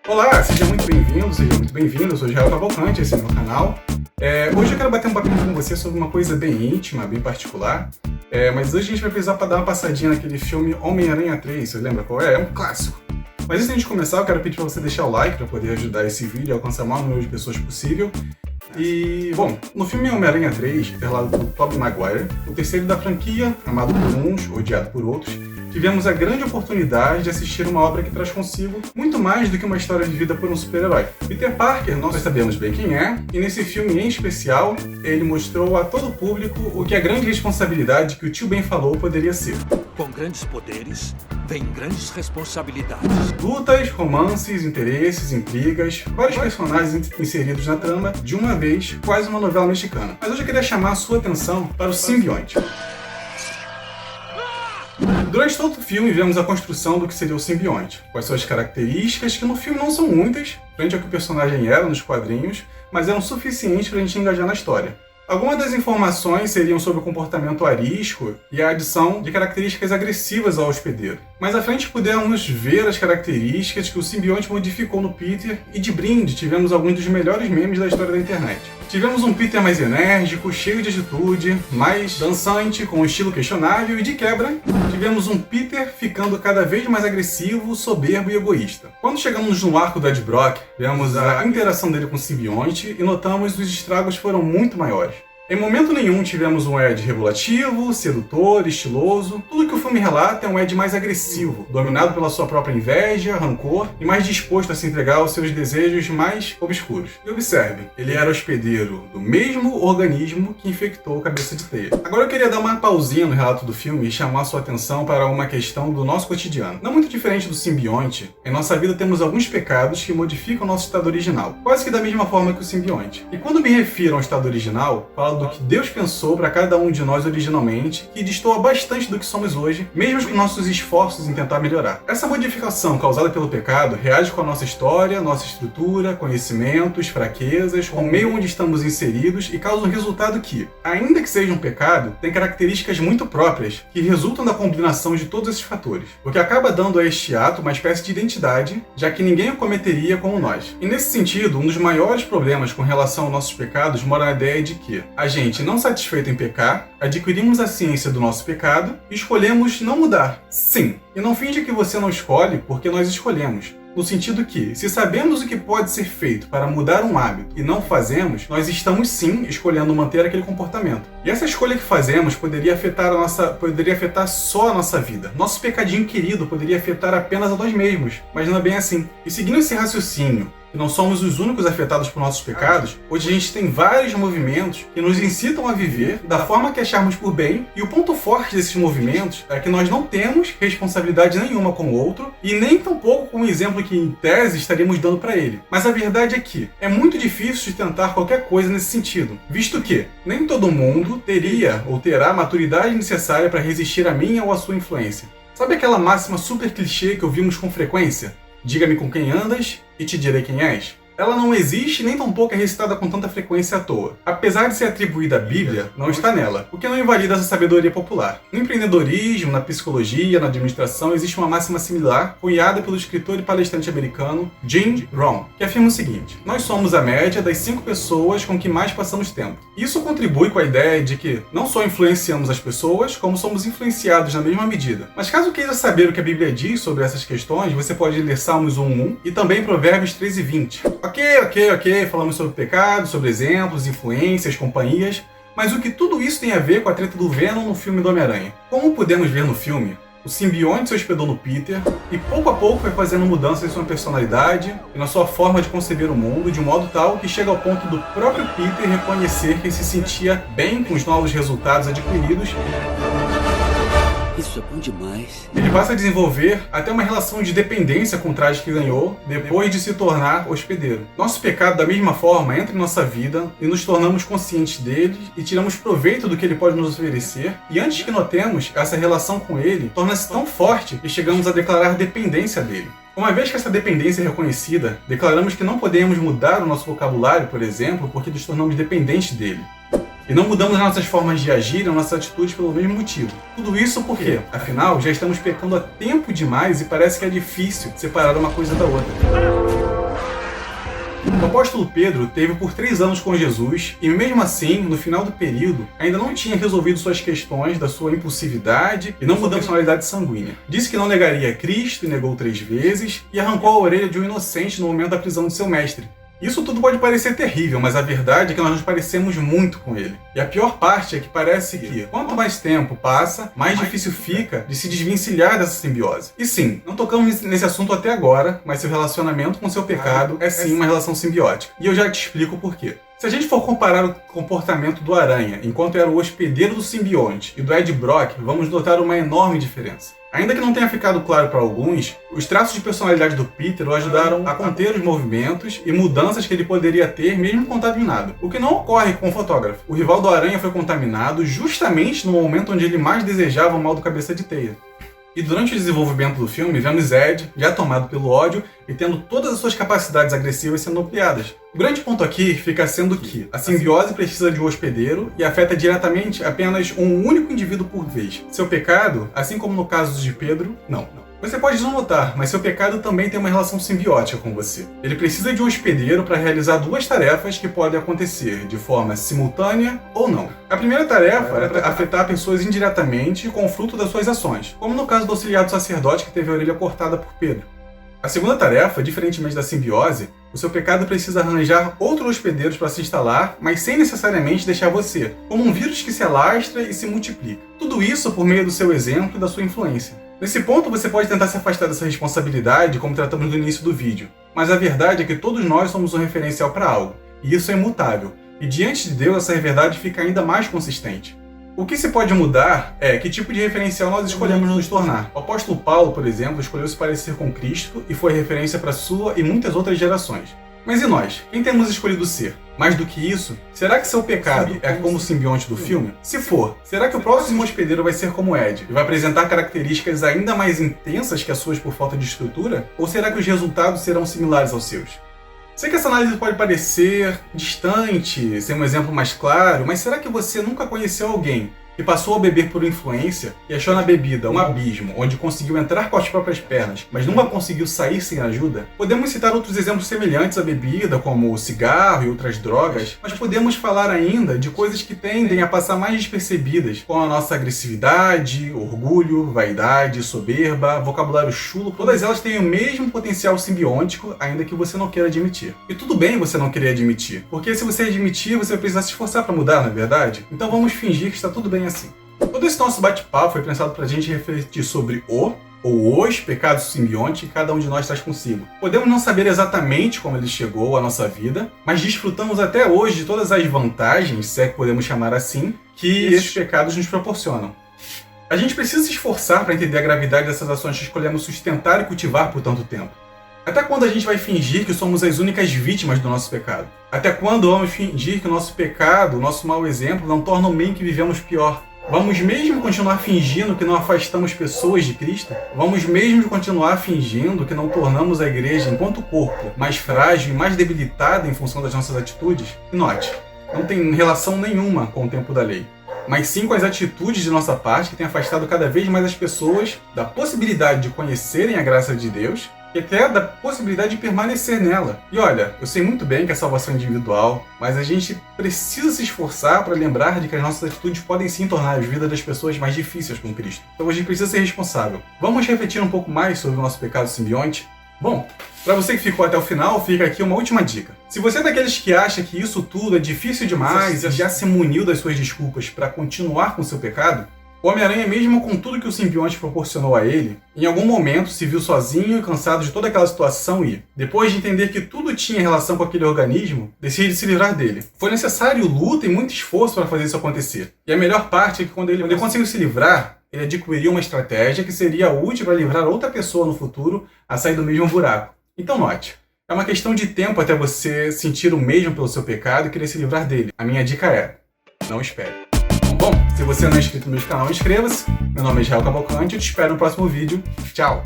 Olá, seja muito bem-vindo, seja muito bem-vindo. Eu sou Israel Cavalcante, esse é o meu canal. Hoje eu quero bater um papinho com você sobre uma coisa bem íntima, bem particular. Mas hoje a gente vai precisar para dar uma passadinha naquele filme Homem-Aranha 3, você lembra qual é? É um clássico. Mas antes de a gente começar, eu quero pedir para você deixar o like para poder ajudar esse vídeo a alcançar o maior número de pessoas possível. E, bom, no filme Homem-Aranha 3, estrelado por Tobey Maguire, o terceiro da franquia, amado por uns, odiado por outros, tivemos a grande oportunidade de assistir uma obra que traz consigo muito mais do que uma história vivida por um super-herói. Peter Parker, nós sabemos bem quem é, e nesse filme em especial, ele mostrou a todo o público o que a grande responsabilidade que o tio Ben falou poderia ser. Com grandes poderes, vem grandes responsabilidades. Lutas, romances, interesses, intrigas, vários personagens inseridos na trama, de uma vez, quase uma novela mexicana. Mas hoje eu queria chamar a sua atenção para o simbionte. Durante todo o filme, vemos a construção do que seria o simbionte, com as suas características, que no filme não são muitas, frente ao que o personagem era nos quadrinhos, mas eram suficientes para a gente engajar na história. Algumas das informações seriam sobre o comportamento arisco e a adição de características agressivas ao hospedeiro. Mais à frente pudemos ver as características que o simbionte modificou no Peter e de brinde tivemos alguns dos melhores memes da história da internet. Tivemos um Peter mais enérgico, cheio de atitude, mais dançante, com um estilo questionável e de quebra, tivemos um Peter ficando cada vez mais agressivo, soberbo e egoísta. Quando chegamos no arco do Ed Brock, vemos a interação dele com o simbionte e notamos que os estragos foram muito maiores. Em momento nenhum tivemos um Ed regulativo, sedutor, estiloso. Tudo que o filme relata é um Ed mais agressivo, dominado pela sua própria inveja, rancor e mais disposto a se entregar aos seus desejos mais obscuros. E observe, ele era hospedeiro do mesmo organismo que infectou o Cabeça de Teia. Agora eu queria dar uma pausinha no relato do filme e chamar sua atenção para uma questão do nosso cotidiano. Não muito diferente do simbionte, em nossa vida temos alguns pecados que modificam o nosso estado original, quase que da mesma forma que o simbionte. E quando me refiro ao estado original, falo do que Deus pensou para cada um de nós originalmente, que destoa bastante do que somos hoje, mesmo com nossos esforços em tentar melhorar. Essa modificação causada pelo pecado reage com a nossa história, nossa estrutura, conhecimentos, fraquezas, com o meio onde estamos inseridos e causa um resultado que, ainda que seja um pecado, tem características muito próprias que resultam da combinação de todos esses fatores, o que acaba dando a este ato uma espécie de identidade, já que ninguém o cometeria como nós. E nesse sentido, um dos maiores problemas com relação aos nossos pecados mora na ideia de que a gente, não satisfeito em pecar, adquirimos a ciência do nosso pecado e escolhemos não mudar. Sim, e não finge que você não escolhe porque nós escolhemos. No sentido que, se sabemos o que pode ser feito para mudar um hábito e não fazemos, nós estamos sim escolhendo manter aquele comportamento. E essa escolha que fazemos poderia afetar só a nossa vida. Nosso pecadinho querido poderia afetar apenas a nós mesmos, mas não é bem assim. E seguindo esse raciocínio, que não somos os únicos afetados por nossos pecados, hoje a gente tem vários movimentos que nos incitam a viver da forma que acharmos por bem, e o ponto forte desses movimentos é que nós não temos responsabilidade nenhuma com o outro, e nem tampouco com o exemplo que em tese estaríamos dando para ele. Mas a verdade é que é muito difícil sustentar qualquer coisa nesse sentido, visto que nem todo mundo teria ou terá a maturidade necessária para resistir a minha ou a sua influência. Sabe aquela máxima super clichê que ouvimos com frequência? Diga-me com quem andas e te direi quem és. Ela não existe nem tampouco é recitada com tanta frequência à toa. Apesar de ser atribuída à Bíblia, não está nela, o que não invalida essa sabedoria popular. No empreendedorismo, na psicologia, na administração, existe uma máxima similar, cunhada pelo escritor e palestrante americano Jim Rohn, que afirma o seguinte: nós somos a média das 5 pessoas com que mais passamos tempo. Isso contribui com a ideia de que não só influenciamos as pessoas, como somos influenciados na mesma medida. Mas caso queira saber o que a Bíblia diz sobre essas questões, você pode ler Salmos 1:1 e também Provérbios 13:20. Ok, falamos sobre pecado, sobre exemplos, influências, companhias, mas o que tudo isso tem a ver com a treta do Venom no filme do Homem-Aranha? Como podemos ver no filme, o simbionte se hospedou no Peter e pouco a pouco foi fazendo mudanças em sua personalidade e na sua forma de conceber o mundo, de um modo tal que chega ao ponto do próprio Peter reconhecer que se sentia bem com os novos resultados adquiridos. Isso é bom demais. Ele passa a desenvolver até uma relação de dependência com o traje que ganhou depois de se tornar hospedeiro. Nosso pecado, da mesma forma, entra em nossa vida e nos tornamos conscientes dele e tiramos proveito do que ele pode nos oferecer. E antes que notemos, essa relação com ele torna-se tão forte que chegamos a declarar dependência dele. Uma vez que essa dependência é reconhecida, declaramos que não podemos mudar o nosso vocabulário, por exemplo, porque nos tornamos dependentes dele. E não mudamos nossas formas de agir e nossas atitudes pelo mesmo motivo. Tudo isso porque, afinal, já estamos pecando há tempo demais e parece que é difícil separar uma coisa da outra. O apóstolo Pedro teve por 3 anos com Jesus e mesmo assim, no final do período, ainda não tinha resolvido suas questões da sua impulsividade e não mudou a personalidade sanguínea. Disse que não negaria Cristo e negou 3 vezes e arrancou a orelha de um inocente no momento da prisão de seu mestre. Isso tudo pode parecer terrível, mas a verdade é que nós nos parecemos muito com ele. E a pior parte é que parece que, quanto mais tempo passa, mais difícil fica de se desvencilhar dessa simbiose. E sim, não tocamos nesse assunto até agora, mas seu relacionamento com seu pecado é sim uma relação simbiótica. E eu já te explico o porquê. Se a gente for comparar o comportamento do Aranha enquanto era o hospedeiro do simbionte e do Ed Brock, vamos notar uma enorme diferença. Ainda que não tenha ficado claro para alguns, os traços de personalidade do Peter o ajudaram a conter os movimentos e mudanças que ele poderia ter mesmo contaminado. O que não ocorre com o fotógrafo. O rival do Aranha foi contaminado justamente no momento onde ele mais desejava o mal do Cabeça de Teia. E durante o desenvolvimento do filme, vemos Ed, já tomado pelo ódio, e tendo todas as suas capacidades agressivas sendo ampliadas. O grande ponto aqui fica sendo que a simbiose precisa de um hospedeiro e afeta diretamente apenas um único indivíduo por vez. Seu pecado, assim como no caso de Pedro, não. Você pode não notar, mas seu pecado também tem uma relação simbiótica com você. Ele precisa de um hospedeiro para realizar 2 tarefas que podem acontecer de forma simultânea ou não. A primeira tarefa é afetar pessoas indiretamente com o fruto das suas ações, como no caso do auxiliar do sacerdote que teve a orelha cortada por Pedro. A segunda tarefa, diferentemente da simbiose, o seu pecado precisa arranjar outros hospedeiros para se instalar, mas sem necessariamente deixar você, como um vírus que se alastra e se multiplica. Tudo isso por meio do seu exemplo e da sua influência. Nesse ponto, você pode tentar se afastar dessa responsabilidade, como tratamos no início do vídeo, mas a verdade é que todos nós somos um referencial para algo, e isso é imutável, e diante de Deus essa verdade fica ainda mais consistente. O que se pode mudar é que tipo de referencial nós escolhemos nos tornar. O apóstolo Paulo, por exemplo, escolheu se parecer com Cristo e foi referência para sua e muitas outras gerações. Mas e nós? Quem temos escolhido ser? Mais do que isso, será que seu pecado é como o simbionte do filme? Se for, será que o próximo hospedeiro vai ser como Ed e vai apresentar características ainda mais intensas que as suas por falta de estrutura? Ou será que os resultados serão similares aos seus? Sei que essa análise pode parecer distante, ser um exemplo mais claro, mas será que você nunca conheceu alguém que passou a beber por influência e achou na bebida um abismo onde conseguiu entrar com as próprias pernas, mas nunca conseguiu sair sem ajuda? Podemos citar outros exemplos semelhantes à bebida, como o cigarro e outras drogas, mas podemos falar ainda de coisas que tendem a passar mais despercebidas, como a nossa agressividade, orgulho, vaidade, soberba, vocabulário chulo. Todas elas têm o mesmo potencial simbiótico, ainda que você não queira admitir. E tudo bem você não querer admitir, porque se você admitir, você vai precisar se esforçar para mudar, não é verdade? Então vamos fingir que está tudo bem assim. Todo esse nosso bate-papo foi pensado pra gente refletir sobre os pecados simbiontes que cada um de nós traz consigo. Podemos não saber exatamente como ele chegou à nossa vida, mas desfrutamos até hoje de todas as vantagens, se é que podemos chamar assim, que esses pecados nos proporcionam. A gente precisa se esforçar para entender a gravidade dessas ações que escolhemos sustentar e cultivar por tanto tempo. Até quando a gente vai fingir que somos as únicas vítimas do nosso pecado? Até quando vamos fingir que o nosso pecado, o nosso mau exemplo, não torna o meio que vivemos pior? Vamos mesmo continuar fingindo que não afastamos pessoas de Cristo? Vamos mesmo continuar fingindo que não tornamos a igreja, enquanto corpo, mais frágil e mais debilitada em função das nossas atitudes? E note, não tem relação nenhuma com o tempo da lei, mas sim com as atitudes de nossa parte que têm afastado cada vez mais as pessoas da possibilidade de conhecerem a graça de Deus e até da possibilidade de permanecer nela. E olha, eu sei muito bem que a salvação é individual, mas a gente precisa se esforçar para lembrar de que as nossas atitudes podem sim tornar a vida das pessoas mais difíceis com Cristo. Então a gente precisa ser responsável. Vamos refletir um pouco mais sobre o nosso pecado simbionte? Bom, para você que ficou até o final, fica aqui uma última dica. Se você é daqueles que acha que isso tudo é difícil demais e já se muniu das suas desculpas para continuar com o seu pecado, o Homem-Aranha, mesmo com tudo que o simbionte proporcionou a ele, em algum momento se viu sozinho e cansado de toda aquela situação e, depois de entender que tudo tinha relação com aquele organismo, decide se livrar dele. Foi necessário luta e muito esforço para fazer isso acontecer. E a melhor parte é que quando ele conseguiu se livrar, ele adquiriu uma estratégia que seria útil para livrar outra pessoa no futuro a sair do mesmo buraco. Então note, é uma questão de tempo até você sentir o mesmo pelo seu pecado e querer se livrar dele. A minha dica é, não espere. Bom, se você não é inscrito no meu canal, inscreva-se. Meu nome é Israel Cavalcante e eu te espero no próximo vídeo. Tchau!